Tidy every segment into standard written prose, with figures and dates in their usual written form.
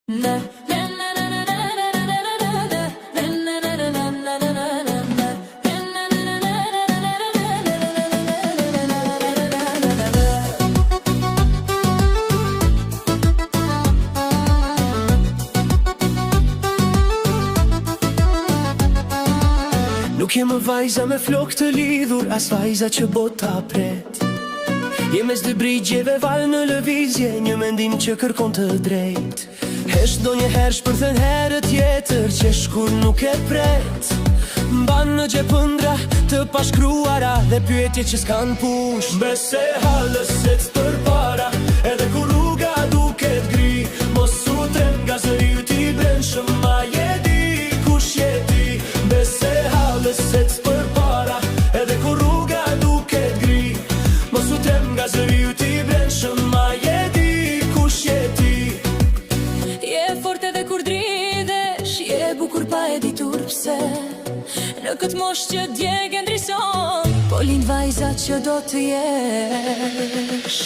Nuk jem vajza me flok të lidhur, as vajza që bota pret. Jem mes dy brigjeve val në lëvizje, një mendim që kërkon të drejt. Hesht do një herë shpërthen herë tjetër, që shkur nuk e pret. Mban në gjepëndra të pashkruara dhe pyetje që s'kan push. Bese halëset për para, edhe kur rruga duket gri. Mos u trem nga zëri ti brendshëm, ma je di kush je ti. Bese halëset për para, edhe kur rruga duket gri. Mos u trem nga zëri ti brendshëm, ma je di kush je ti. Je fort edhe kur dridhesh, je bukur pa e ditur pse. Në këtë moshë që djegë ndrison, po lind vajza që do të jesh.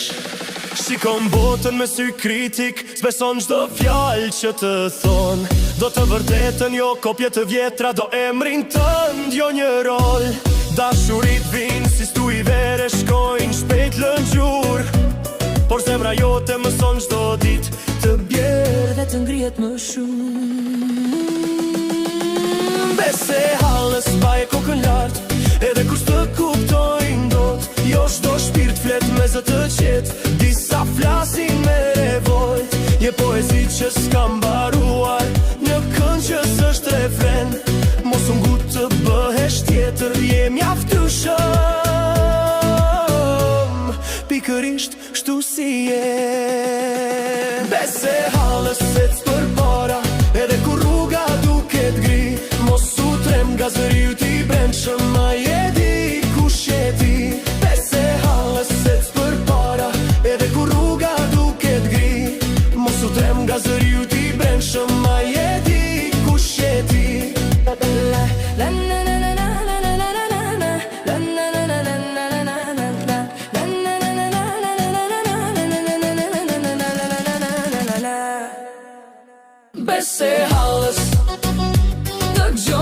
Shikon botën me sy kritik, s'beson çdo fjalë që të thon. Do të vërtetën, jo kopje të vjetra, do emrin tënd, jo një rol. Dashurit vinë si stuj vere, shkojnë shpejt lëngjur. Por zemra jote mëson çdo dit të bjerë dhe të ngrihet më shumë. Bese halës baje kokën lartë, edhe kur s'të kuptojnë dot. Jo çdo shpirt flet me zë të qetë, disa flasin me revolt. Je poezi që s'ka mbaruar, një këngë që s'është refren. Mos u ngut të bëhesh tjetër, je mjaftueshëm. Pikërisht shtu si je. Bese halës ec për para, edhe kur rruga duket gri. Mos u trem nga zëri ti brendshëm, ma je di kush je ti. Bese halës ec për para, edhe kur rruga duket gri. Mos u trem nga zëri ti brendshëm, ma je di kush je ti. Bese halës, dëgjo